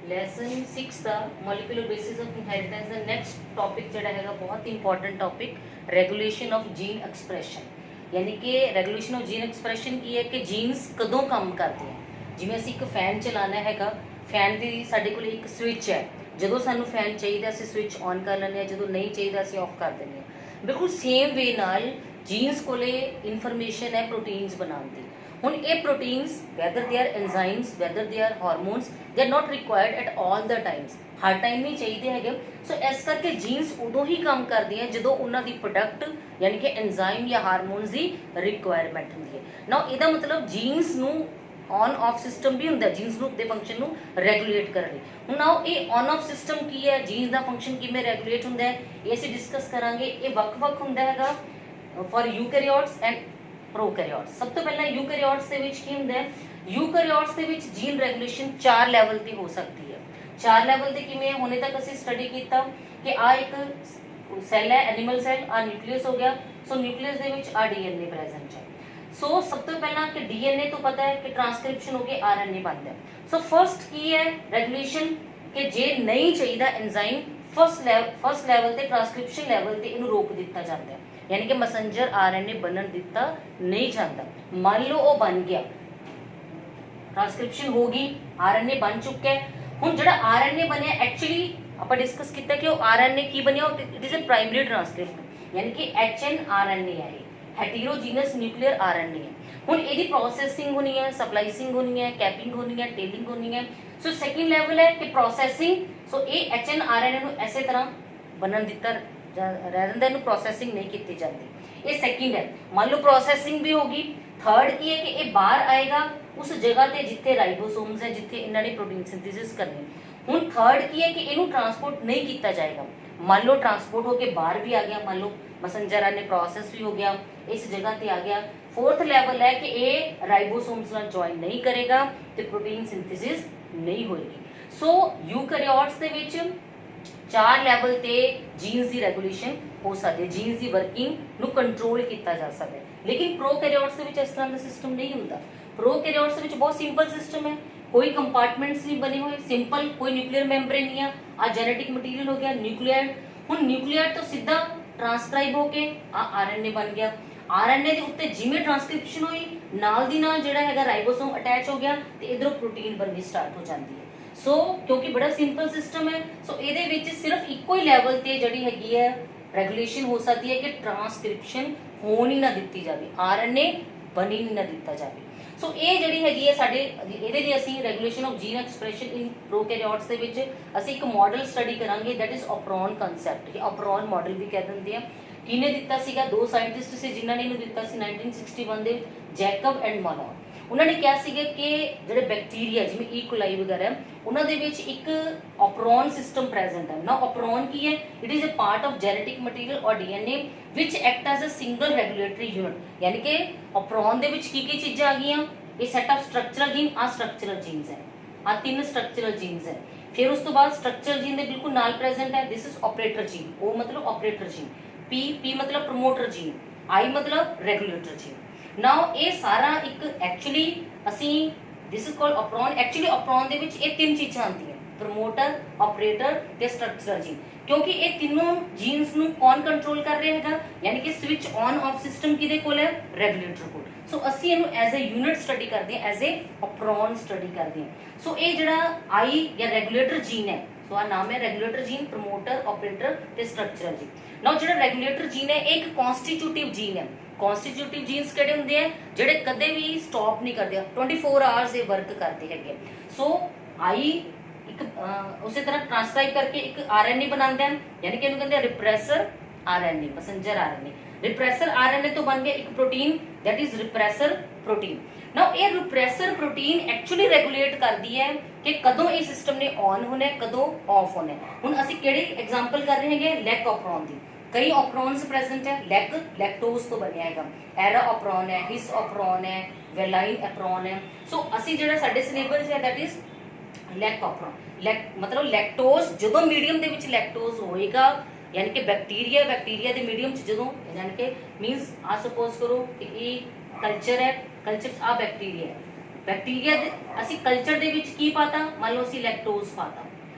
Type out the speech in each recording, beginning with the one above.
Lesson 6 the molecular basis of inheritance the next topic ਜਿਹੜਾ ਹੈਗਾ ਬਹੁਤ important topic regulation of jean expression. ਯਾਨੀ ਕਿ ਰੈਗੂਲੇਸ਼ਨ ਆਫ ਜੀਨ ਐਕਸਪ੍ਰੈਸ਼ਨ ਕੀ ਹੈ ਕਿ ਜੀਨਸ ਕਦੋਂ ਕੰਮ ਕਰਦੇ ਆ। ਜਿਵੇਂ ਅਸੀਂ ਇੱਕ ਫੈਨ ਚਲਾਉਣਾ ਹੈਗਾ, ਫੈਨ ਦੀ ਸਾਡੇ ਕੋਲ ਇੱਕ ਸਵਿਚ ਹੈ, ਜਦੋਂ ਸਾਨੂੰ ਫੈਨ ਚਾਹੀਦਾ ਅਸੀਂ ਸਵਿਚ ਔਨ ਕਰ ਲੈਂਦੇ ਹਾਂ, ਜਦੋਂ ਨਹੀਂ ਚਾਹੀਦਾ ਅਸੀਂ ਆਫ ਕਰ ਦਿੰਦੇ ਹਾਂ। ਬਿਲਕੁਲ ਸੇਮ ਵੇ ਨਾਲ ਜੀਨਸ ਕੋਲੇ ਇਨਫੋਰਮੇਸ਼ਨ ਹੈ ਪ੍ਰੋਟੀਨਸ ਬਣਾਉਣ ਦੀ। ਹੁਣ ਇਹ proteins whether they are enzymes, whether they are hormones, they are not required at all the times, ਹਰ ਟਾਈਮ ਨਹੀਂ ਚਾਹੀਦੇ ਹੈਗੇ। ਸੋ ਇਸ ਕਰਕੇ ਜੀਨਸ ਉਦੋਂ ਹੀ ਕੰਮ ਕਰਦੀਆਂ ਜਦੋਂ ਉਹਨਾਂ ਦੀ ਪ੍ਰੋਡਕਟ ਯਾਨੀ ਕਿ ਐਂਜ਼ਾਈਮ ਜਾਂ ਹਾਰਮੋਨਸ ਦੀ ਰਿਕੁਆਇਰਮੈਂਟ ਹੁੰਦੀ ਹੈ ਨਾ। ਇਹਦਾ ਮਤਲਬ ਜੀਨਸ ਨੂੰ ਔਨ ਆਫ ਸਿਸਟਮ ਵੀ ਹੁੰਦਾ, ਜੀਨਸ ਨੂੰ ਦੇ ਫੰਕਸ਼ਨ ਨੂੰ ਰੈਗੂਲੇਟ ਕਰਨ ਲਈ। ਹੁਣ ਨਾਓ ਇਹ ਔਨ ਆਫ ਸਿਸਟਮ ਕੀ ਹੈ, ਜੀਨਸ ਦਾ ਫੰਕਸ਼ਨ ਕਿਵੇਂ ਰੈਗੂਲੇਟ ਹੁੰਦਾ ਹੈ, ਇਹ ਅਸੀਂ ਡਿਸਕਸ ਕਰਾਂਗੇ। ਇਹ ਵੱਖ-ਵੱਖ ਹੁੰਦਾ ਹੈਗਾ ਫॉर यूकैरियोट्स एंड प्रोकैरियोट्स। सब तो पहला यूकैरियोट्स ਦੇ ਵਿੱਚ ਕੀ ਹੁੰਦਾ ਹੈ, यूकैरियोट्स ਦੇ ਵਿੱਚ ਜੀਨ ਰੈਗੂਲੇਸ਼ਨ 4 ਲੈਵਲ ਤੇ ਹੋ ਸਕਦੀ ਹੈ। 4 ਲੈਵਲ ਤੇ ਕਿਵੇਂ? ਹੁਣੇ ਤੱਕ ਅਸੀਂ ਸਟੱਡੀ ਕੀਤਾ ਕਿ ਆ ਇੱਕ ਸੈੱਲ ਹੈ, ਐਨੀਮਲ ਸੈੱਲ, ਆ ਨਿਊਕਲੀਅਸ ਹੋ ਗਿਆ। ਸੋ ਨਿਊਕਲੀਅਸ ਦੇ ਵਿੱਚ ਆ ਡੀਐਨਏ ਪ੍ਰੈਜ਼ੈਂਟ ਹੈ। ਸੋ ਸਭ ਤੋਂ ਪਹਿਲਾਂ ਕਿ ਡੀਐਨਏ ਤੋਂ ਪਤਾ ਹੈ ਕਿ ਟ੍ਰਾਂਸਕ੍ਰਿਪਸ਼ਨ ਹੋ ਕੇ ਆਰਐਨਏ ਬਣਦਾ ਹੈ। ਸੋ ਫਰਸਟ ਕੀ ਹੈ ਰੈਗੂਲੇਸ਼ਨ ਕਿ ਜੇ ਨਹੀਂ ਚਾਹੀਦਾ ਐਂਜ਼ਾਈਮ ਫਸਟ ਲੈਵਲ ਤੇ ਟ੍ਰਾਂਸਕ੍ਰਿਪਸ਼ਨ ਲੈਵਲ ਤੇ ਇਹਨੂੰ ਰੋਕ ਦਿੱਤਾ ਜਾਂਦਾ ਹੈ, यानी कि मैसेंजर आरएनए बनन दिता नहीं जाता। मान लो वो बन गया, ट्रांसक्रिप्शन होगी, आरएनए बन चुका है। हुण जिहड़ा आरएनए बनया एक्चुअली आपां डिस्कस किया कि वो आरएनए की बनया, it is a primary transcription यानी कि एचएनआरएनए है, हेटेरोजीनस न्यूक्लियर आरएनए है। हुण इहदी प्रोसेसिंग होनी है, स्प्लाइसिंग होनी है, कैपिंग होनी है, टेलिंग होनी है। सो सेकंड लेवल है कि प्रोसेसिंग। सो ये एचएनआरएनए नूं ऐसे तरह बनन दिता रहने दें, प्रोसेसिंग नहीं की जाती, ये सेकंड है। मान लो प्रोसेसिंग भी होगी। थर्ड की है कि ये बाहर आएगा उस जगह ते जिथे राइबोसोम्स है, जिथे इन्होंने प्रोटीन सिंथेसिस करनी। हुण थर्ड की है कि इनू ट्रांसपोर्ट नहीं किया जाएगा। मान लो ट्रांसपोर्ट होके बाहर भी आ गया, मान लो मैसेंजर ने प्रोसेस भी हो गया, इस जगह ते आ गया। फोर्थ लेवल है कि ये राइबोसोम्स नाल जॉइन नहीं करेगा तो प्रोटीन सिंथेसिस नहीं होएगी। सो यूकैरियोट्स दे विच 4 ਲੈਵਲ ਤੇ ਜੀਨਸ ਦੀ ਰੈਗੂਲੇਸ਼ਨ ਹੋ ਸਕਦੀ ਹੈ, ਜੀਨਸ ਦੀ ਵਰਕਿੰਗ ਨੂੰ ਕੰਟਰੋਲ ਕੀਤਾ ਜਾ ਸਕਦਾ ਹੈ। ਲੇਕਿਨ ਪ੍ਰੋਕੈਰੀਓਟਸ ਦੇ ਵਿੱਚ ਇਸ ਤਰ੍ਹਾਂ ਦਾ ਸਿਸਟਮ ਨਹੀਂ ਹੁੰਦਾ। ਪ੍ਰੋਕੈਰੀਓਟਸ ਦੇ ਵਿੱਚ ਬਹੁਤ ਸਿੰਪਲ ਸਿਸਟਮ ਹੈ, ਕੋਈ ਕੰਪਾਰਟਮੈਂਟਸ ਨਹੀਂ ਬਣੇ ਹੋਏ, ਸਿੰਪਲ ਕੋਈ ਨਿਊਕਲੀਅਰ ਮੈਂਬਰੇਨ ਨਹੀਂ ਆ ਜੈਨੇਟਿਕ ਮਟੀਰੀਅਲ ਹੋ ਗਿਆ ਨਿਊਕਲੀਆਇਡ। ਹੁਣ ਨਿਊਕਲੀਆਇਡ ਤੋਂ ਸਿੱਧਾ ਟ੍ਰਾਂਸਕ੍ਰਾਈਬ ਹੋ ਕੇ ਆਰਐਨਏ ਬਣ ਗਿਆ। ਆਰਐਨਏ ਦੇ ਉੱਤੇ ਜਿਵੇਂ ਟ੍ਰਾਂਸਕ੍ਰਿਪਸ਼ਨ ਹੋਈ ਨਾਲ ਦੀ ਨਾਲ ਜਿਹੜਾ ਹੈਗਾ ਰਾਈਬੋਸੋਮ ਅਟੈਚ ਹੋ ਗਿਆ ਤੇ ਇਧਰੋਂ ਪ੍ਰੋਟੀਨ ਬਣਨੀ ਸਟਾਰਟ ਹੋ ਜਾਂਦੀ ਹੈ। सो क्योंकि बड़ा सिंपल सिस्टम है, सो ਇਹਦੇ ਵਿੱਚ ਸਿਰਫ ਇੱਕੋ ਹੀ ਲੈਵਲ ਤੇ ਜਿਹੜੀ ਹੈਗੀ ਹੈ ਰੈਗੂਲੇਸ਼ਨ ਹੋ ਸਕਦੀ ਹੈ ਕਿ ਟ੍ਰਾਂਸਕ੍ਰਿਪਸ਼ਨ ਹੋਣ ਹੀ ਨਾ ਦਿੱਤੀ ਜਾਵੇ, ਆਰਐਨਏ ਬਣੀ ਨਾ ਦਿੱਤਾ ਜਾਵੇ। ਸੋ ਇਹ ਜਿਹੜੀ ਹੈਗੀ ਹੈ ਸਾਡੇ ਇਹਦੇ ਲਈ ਅਸੀਂ ਰੈਗੂਲੇਸ਼ਨ ਆਫ ਜੀਨ ਐਕਸਪ੍ਰੈਸ਼ਨ ਇਨ ਪ੍ਰੋਕੈਰੀਓਟਸ ਦੇ ਵਿੱਚ ਅਸੀਂ ਇੱਕ ਮਾਡਲ ਸਟੱਡੀ ਕਰਾਂਗੇ, ਦੈਟ ਇਜ਼ ਓਪਰੋਨ ਕਨਸੈਪਟ ਜਾਂ ਓਪਰੋਨ ਮਾਡਲ ਵੀ ਕਹਿ ਦਿੰਦੇ ਆ। ਕਿਹਨੇ ਦਿੱਤਾ ਸੀਗਾ? 2 ਸਾਇੰਟਿਸਟ ਸੀ ਜਿਨ੍ਹਾਂ ਨੇ ਇਹਨੂੰ ਦਿੱਤਾ ਸੀ 1961 ਦੇ ਵਿੱਚ, ਜੈਕਬ ਐਂਡ ਮਾਲੋਨ। ਉਹਨਾਂ ਨੇ ਕਿਹਾ ਸੀਗਾ ਕਿ ਜਿਹੜੇ ਬੈਕਟੀਰੀਆ ਜਿਵੇਂ ਈਕੋਲਾਈ ਵਗੈਰਾ ਉਹਨਾਂ ਦੇ ਵਿੱਚ ਇੱਕ ਓਪਰੋਨ ਸਿਸਟਮ ਪ੍ਰੈਜ਼ੈਂਟ ਹੈ ਨਾ। ਓਪਰੋਨ ਕੀ ਹੈ? It is a part of genetic material or DNA which act as a single regulatory unit. ਯਾਨੀ ਕਿ ਓਪਰੋਨ ਦੇ ਵਿੱਚ ਕੀ ਚੀਜ਼ਾਂ ਆ ਗਈਆਂ? ਇਹ ਸੈਟ ਆਫ ਸਟਰਕਚਰਲ ਜੀਨ, ਆ ਸਟਰਕਚਰਲ ਜੀਨਸ ਹੈ, ਆ 3 ਸਟਰਕਚਰਲ ਜੀਨਸ ਹੈ। ਫਿਰ ਉਸ ਤੋਂ ਬਾਅਦ ਸਟਰਕਚਰਲ ਜੀਨ ਦੇ ਬਿਲਕੁਲ ਨਾਲ ਪ੍ਰੈਜ਼ੈਂਟ ਹੈ, ਦਿਸ ਇਜ਼ ਆਪਰੇਟਰ ਜੀਨ। ਉਹ ਮਤਲਬ ਆਪਰੇਟਰ ਜੀਨ, ਪੀ ਮਤਲਬ ਪ੍ਰਮੋਟਰ ਜੀਨ, ਆਈ ਮਤਲਬ ਰੈਗੂਲੇਟਰ ਜੀਨ। ਨਾਓ ਇਹ ਸਾਰਾ ਇੱਕ ਐਕਚੁਅਲੀ ਅਸੀਂ ਦਿਸ ਇਜ਼ ਕਾਲਡ ਓਪਰੋਨ। ਐਕਚੁਅਲੀ ਓਪਰੋਨ ਦੇ ਵਿੱਚ ਇਹ 3 ਚੀਜ਼ਾਂ ਆਉਂਦੀਆਂ, ਪ੍ਰਮੋਟਰ, ਆਪਰੇਟਰ ਤੇ ਸਟਰਕਚਰਲ ਜੀਨ। ਕਿਉਂਕਿ ਇਹ ਤਿੰਨੋਂ ਜੀਨਸ ਨੂੰ ਕੌਣ ਕੰਟਰੋਲ ਕਰ ਰਿਹਾ ਹੈਗਾ? ਯਾਨੀ ਕਿ ਸਵਿਚ ਔਨ ਆਫ ਸਿਸਟਮ ਕਿਹਦੇ ਕੋਲ ਹੈ? ਰੈਗੂਲੇਟਰ ਕੋਲ। ਸੋ ਅਸੀਂ ਇਹਨੂੰ ਐਜ਼ ਅ ਯੂਨਿਟ ਸਟੱਡੀ ਕਰਦੇ ਹਾਂ, ਐਜ਼ ਅ ਓਪਰੋਨ ਸਟੱਡੀ ਕਰਦੇ ਹਾਂ। ਸੋ ਇਹ ਜਿਹੜਾ ਆਈ ਜਾਂ ਰੈਗੂਲੇਟਰ ਜੀਨ ਹੈ, ਸੋ ਆ ਨਾਮ ਹੈ ਰੈਗੂਲੇਟਰ ਜੀਨ, ਪ੍ਰਮੋਟਰ, ਆਪਰੇਟਰ ਤੇ ਸਟਰਕਚਰਲ ਜੀਨ। ਨਾਓ ਜਿਹੜਾ ਰੈਗੂਲੇਟਰ ਜੀਨ ਹੈ ਇਹ ਇੱਕ ਕਨਸਟੀਟਿਊਟਿਵ ਜੀਨ ਹੈ। ਕਨਸਟੀਟਿਊਟਿਵ ਜੀਨਸ ਕਿਹੜੇ ਹੁੰਦੇ ਆ? ਜਿਹੜੇ ਕਦੇ ਵੀ ਸਟਾਪ ਨਹੀਂ ਕਰਦੇ, 24 ਆਵਰਸ ਇਹ ਵਰਕ ਕਰਦੇ ਹੈਗੇ। ਸੋ ਆਈ ਇੱਕ ਉਸੇ ਤਰ੍ਹਾਂ ਟ੍ਰਾਂਸਕ੍ਰਾਈਬ ਕਰਕੇ ਇੱਕ ਆਰਐਨਏ ਬਣਾਉਂਦਾ ਹੈ, ਯਾਨੀ ਕਿ ਇਹਨੂੰ ਕਹਿੰਦੇ ਆ ਰਿਪਰੈਸਰ ਆਰਐਨਏ, ਮੈਸੇਂਜਰ ਆਰਐਨਏ। ਰਿਪਰੈਸਰ ਆਰਐਨਏ ਤੋਂ ਬਣ ਗਿਆ ਇੱਕ ਪ੍ਰੋਟੀਨ, ਦੈਟ ਇਜ਼ ਰਿਪਰੈਸਰ ਪ੍ਰੋਟੀਨ। ਨਾਓ ਇਹ ਰਿਪਰੈਸਰ ਪ੍ਰੋਟੀਨ ਐਕਚੁਅਲੀ ਰੈਗੂਲੇਟ ਕਰਦੀ ਹੈ ਕਿ ਕਦੋਂ ਇਹ ਸਿਸਟਮ ਨੇ ਔਨ ਹੋਣਾ ਹੈ, ਕਦੋਂ ਆਫ ਹੋਣਾ ਹੈ। ਹੁਣ ਅਸੀਂ ਕਿਹੜੀ ਐਗਜ਼ਾਮਪਲ ਕਰ ਰਹੇ ਹੈਗੇ? ਲੈਕ ਓਪਰੋਨ ਦੀ। कई ऑपरॉन्स प्रेजेंट है, लैक लैक्टोज तो बनया है, एरा ऑपरॉन है, हिस ऑपरॉन है, वेलाइन ऑपरॉन है। सो असी जिहड़ा साडे सिलेबस है that is lac operon. Lac मतलब लैक्टोज जदों मीडियम दे विच लैक्टोज होएगा यानी कि बैक्टीरिया दे मीडियम च जदों यानी कि मींस आ सपोज करो कि ये कल्चर है, कल्चर आ बैक्टीरिया है, ਬੈਕਟੀਰੀਆ ਦੇ ਅਸੀਂ ਕਲਚਰ ਦੇ ਵਿੱਚ ਕੀ ਪਾਤਾ, ਮੰਨ ਲਓ ਅਸੀਂ ਲੈਕਟੋਜ਼ ਪਾਤਾ।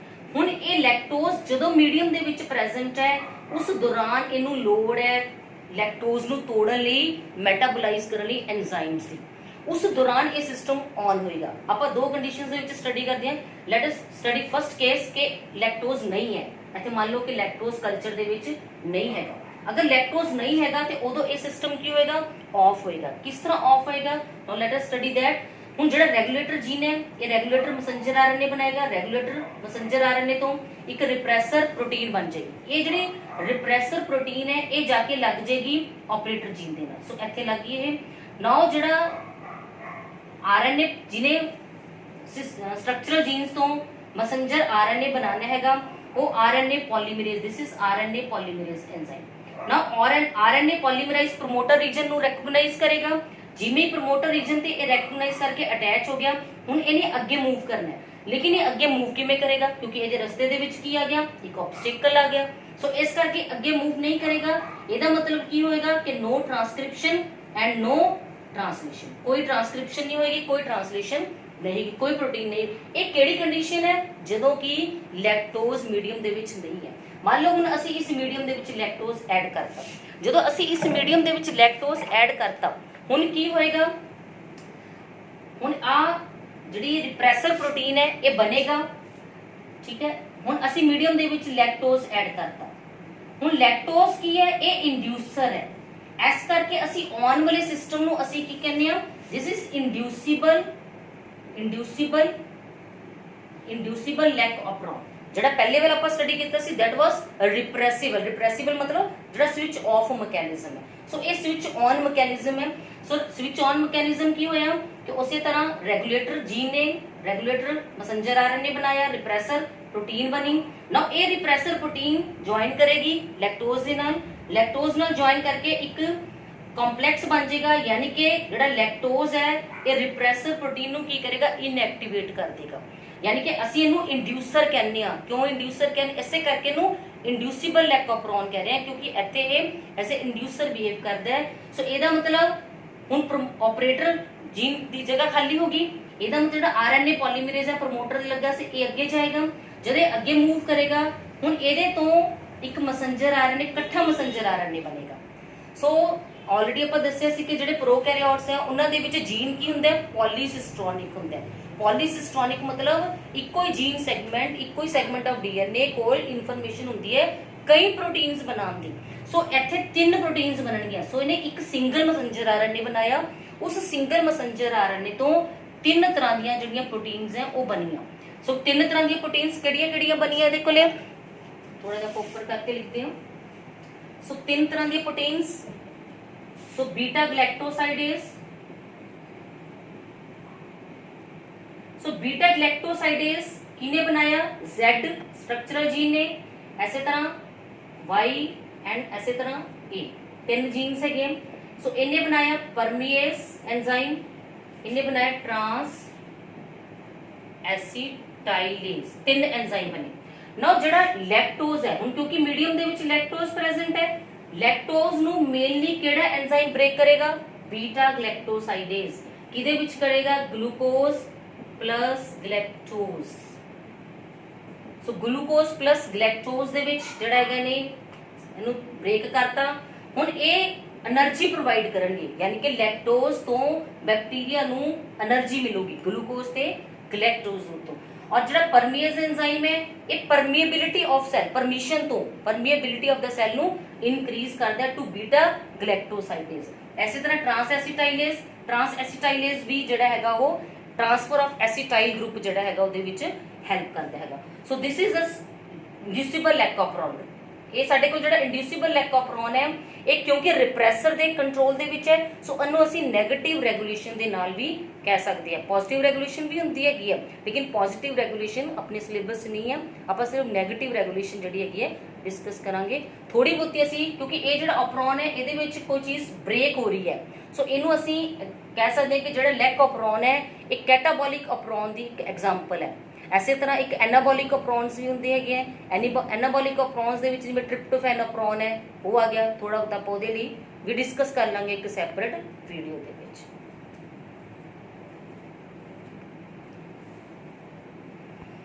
ਹੁਣ ਇਹ ਲੈਕਟੋਜ਼ ਜਦੋਂ ਮੀਡੀਅਮ ਦੇ ਵਿੱਚ ਪ੍ਰੈਜ਼ੈਂਟ ਹੈ ਉਸ ਦੌਰਾਨ ਇਹਨੂੰ ਲੋੜ ਹੈ ਲੈਕਟੋਜ਼ ਨੂੰ ਤੋੜਨ ਲਈ, ਮੈਟਾਬੋਲਾਈਜ਼ ਕਰਨ ਲਈ ਐਂਜ਼ਾਈਮਸ ਦੀ। ਉਸ ਦੌਰਾਨ ਇਹ ਸਿਸਟਮ ਔਨ ਹੋਏਗਾ। ਆਪਾਂ ਦੋ ਕੰਡੀਸ਼ਨਸ ਦੇ ਵਿੱਚ ਸਟੱਡੀ ਕਰਦੇ ਹਾਂ। Let us study first case ਕਿ ਲੈਕਟੋਜ਼ ਨਹੀਂ ਹੈ। ਇੱਥੇ ਮੰਨ ਲਓ ਕਿ ਲੈਕਟੋਜ਼ ਕਲਚਰ ਦੇ ਵਿੱਚ ਨਹੀਂ ਹੈਗਾ। ਅਗਰ ਲੈਕਟੋਜ਼ ਨਹੀਂ ਹੈਗਾ ਤੇ ਉਦੋਂ ਇਹ ਸਿਸਟਮ ਕੀ ਹੋਏਗਾ, ਆਫ ਹੋਏਗਾ। ਕਿਸ ਤਰ੍ਹਾਂ ਆਫ ਹੋਏਗਾ, ਨਾਓ ਲੈਟ ਅਸ ਸਟੱਡੀ दैट। ਹੁਣ ਜਿਹੜਾ ਰੈਗੂਲੇਟਰ ਜੀਨ ਹੈ ਇਹ ਰੈਗੂਲੇਟਰ ਮੈਸੇਂਜਰ ਆਰਐਨਏ ਬਣਾਏਗਾ। ਰੈਗੂਲੇਟਰ ਮੈਸੇਂਜਰ ਆਰਐਨਏ ਤੋਂ ਇੱਕ ਰਿਪਰੈਸਰ ਪ੍ਰੋਟੀਨ ਬਣ ਜਾਏਗੀ। ਇਹ ਜਿਹੜੀ ਰਿਪਰੈਸਰ ਪ੍ਰੋਟੀਨ ਹੈ ਇਹ ਜਾ ਕੇ ਲੱਗ ਜਾਏਗੀ ਆਪਰੇਟਰ ਜੀਨ ਦੇ ਨਾਲ। ਸੋ ਇੱਥੇ ਲੱਗ ਗਈ ਇਹ। ਨਾਓ ਜਿਹੜਾ आरएनए जिन्हें स्ट्रक्चरल जीन्स तो मैसेंजर आरएनए बनाना हैगा वो RNA polymerase. This is RNA polymerase enzyme. Now RNA polymerise promoter region नु रिकॉग्नाइज करेगा। जिवें प्रमोटर रीजन ते रिकॉग्नाइज करके अटैच हो गया, हुन इन्हें अगे मूव करना है। लेकिन ये अगे मूव किवें करेगा, क्योंकि ये रस्ते दे विच की आ गया, एक ऑब्स्टेकल आ गया। सो इस करके अगे मूव नहीं करेगा। ਇਹਦਾ मतलब की होएगा कि no transcription and no translation. कोई ट्रांसक्रिप्शन नहीं होएगी, कोई ट्रांसलेशन नहीं, कोई प्रोटीन नहीं। एक केड़ी कंडीशन है, जदों कि लैक्टोज मीडियम दे विच नहीं है। मान लो हुण असी इस मीडियम दे विच लैक्टोज ऐड करता, जदों असी इस मीडियम दे विच लैक्टोज ऐड करता हुण की होएगा, हुण आ जिहड़ी रिप्रेसर प्रोटीन है ये बनेगा, ठीक है। हुण असी मीडियम दे विच लैक्टोज ऐड करता, हुण लैक्टोज की है ये इंड्यूसर है। इस करके असी ऑन वाले सिस्टम नु असी की कहने आ, this is inducible lac operon. जेड़ा पहले वाला ਆਪਾਂ स्टडी ਕੀਤਾ ਸੀ दैट वाज रिप्रेसिबल मतलब जेड़ा स्विच ऑफ मैकेनिज्म है। सो ये स्विच ऑन मैकेनिज्म है। सो स्विच ऑन मैकेनिज्म की होया कि उसी तरह रेगुलेटर जीन ने रेगुलेटर मैसेंजर आरएनए बनाया, रिप्रेसर प्रोटीन बनी। नाउ ये रिप्रेसर प्रोटीन ज्वाइन करेगी लैक्टोज दे नाल, लैक्टोज नाल ज्वाइन करके एक कॉम्प्लेक्स बन जाएगा, यानी कि जेड़ा लैक्टोज है ये रिप्रेसर प्रोटीन नु की करेगा, इनएक्टिवेट कर देगा। यानी कि ਅਸੀਂ ਇਹਨੂੰ इंड्यूसर कहने आ। क्यों इंड्यूसर कहने, ऐसे करके ਇਹਨੂੰ इंड्यूसिबल लैक्टोप्रॉन कह रहे हैं, क्योंकि ਇੱਥੇ ਇਹ ऐसे इंड्यूसर बिहेव करता है। सो ਇਹਦਾ मतलब ਹੁਣ ऑपरेटर जीन ਦੀ जगह खाली होगी। ਇਹਦਾ मतलब ਜਿਹੜਾ आरएनए पॉलीमरेज है प्रमोटर ਲੱਗਾ ਸੀ ਇਹ ਅੱਗੇ ਜਾਏਗਾ। जब ये ਅੱਗੇ मूव करेगा ਹੁਣ ਇਹਦੇ ਤੋਂ ਇੱਕ ਮੈਸੇਂਜਰ आरएनए ਇਕੱਠਾ ਮੈਸੇਂਜਰ आरएनए ਬਣੇਗਾ। सो ऑलरेडी ਆਪਾਂ ਦੱਸਿਆ ਸੀ ਕਿ ਜਿਹੜੇ प्रोकैरियोट्स ਹੈ ਉਹਨਾਂ ਦੇ ਵਿੱਚ जीन ਕੀ ਹੁੰਦਾ ਹੈ, पॉलीसिस्ट्रोनिक ਹੁੰਦਾ है। पॉलीसिस्ट्रोनिक मतलब इको ही जीन सेगमेंट, इको ही सेगमेंट ऑफ डीएनए कोल इन्फॉर्मेशन होती है कई प्रोटीन्स बनाने दी। सो इत्थे 3 प्रोटीन्स बनणगीਆਂ। सो इन्हें एक सिंगल मैसेंजर आरएनए बनाया, उस सिंगल मैसेंजर आरएनए तो 3 तरह ਦੀਆਂ ਜਿਹੜੀਆਂ प्रोटीन्स हैं वो बनियां। सो 3 तरह ਦੀਆਂ प्रोटीन्स ਕਿਹੜੀਆਂ-ਕਿਹੜੀਆਂ बनियां ਇਹਦੇ ਕੋਲੇ, थोड़ा ਜਿਹਾ ऊपर करके लिखते हो। सो 3 तरह ਦੀਆਂ proteins. So beta galactosidase, so beta galactosidase किने बनाया, Z स्ट्रक्चरल जीन ने, ऐसे तरह Y एंड ऐसे तरह A, 3 जीन्स है। सो इन्हें बनाया परमिएज एंजाइम, इन्हें बनाया ट्रांस एसिटाइलेज, 3 एंजाइम बने। नाउ जेड़ा लैक्टोज है हुण क्योंकि मीडियम दे विच लैक्टोज प्रेजेंट है, लैक्टोज नु मेनली केड़ा एंजाइम ब्रेक करेगा, बीटा ग्लैक्टोसाइडेज। किदे विच करेगा, glucose plus galactose. So glucose plus galactose दे विच जेड़ा हैगा ने इहनू ब्रेक करता। हुण ये एनर्जी प्रोवाइड करनगे, यानी कि लैक्टोज तो बैक्टीरिया नू एनर्जी मिलूगी ग्लूकोज ते ग्लैक्टोज तो। और जेड़ा परमिएज एंजाइम है ये परमिएबिलिटी ऑफ सेल, परमिशन तो परमिएबिलिटी ऑफ द सेल नू इंक्रीज करदा है टू बीटा ग्लैक्टोसाइडेज। ऐसे तरह ट्रांस एसिटाइलेज भी जेड़ा हैगा वो ट्रांसफर ऑफ एसिटाइल ग्रुप जेड़ा हैगा ਉਹਦੇ ਵਿੱਚ हेल्प करता हैगा। So this is the inducible lac operon. ਇਹ ਸਾਡੇ ਕੋਲ ਜਿਹੜਾ इंड्यूसिबल लैक्टोप्रॉन ਹੈ ਇਹ ਕਿਉਂਕਿ ਰਿਪਰੈਸਰ ਦੇ ਕੰਟਰੋਲ ਦੇ ਵਿੱਚ ਹੈ, ਸੋ ਇਹਨੂੰ ਅਸੀਂ 네ਗੇਟਿਵ ਰੈਗੂਲੇਸ਼ਨ ਦੇ ਨਾਲ ਵੀ ਕਹਿ ਸਕਦੇ ਹਾਂ। ਪੋਜ਼ਿਟਿਵ ਰੈਗੂਲੇਸ਼ਨ ਵੀ ਹੁੰਦੀ ਹੈਗੀ ਹੈ, ਲੇਕਿਨ ਪੋਜ਼ਿਟਿਵ ਰੈਗੂਲੇਸ਼ਨ ਆਪਣੇ ਸਿਲੇਬਸ ਨਹੀਂ ਹੈ। ਆਪਾਂ ਸਿਰਫ 네ਗੇਟਿਵ ਰੈਗੂਲੇਸ਼ਨ ਜਿਹੜੀ ਹੈਗੀ ਹੈ डिस्कस करांगे थोड़ी बहुत असी, क्योंकि ये जो ऑपरॉन है ये कोई चीज़ ब्रेक हो रही है। सो इनू असी कह सकते हैं कि जो लैक ऑपरॉन है एक कैटाबॉलिक ऑपरॉन की एक एग्जाम्पल है। ऐसे तरह एक एनाबॉलिक ऑपरॉन्स भी होंगे है। एनाबॉलिक ऑपरॉन्स के जिवें ट्रिप्टोफैन ऑपरॉन है वो आ गया, थोड़ा बहुत आप भी डिस्कस कर लेंगे एक सैपरेट वीडियो।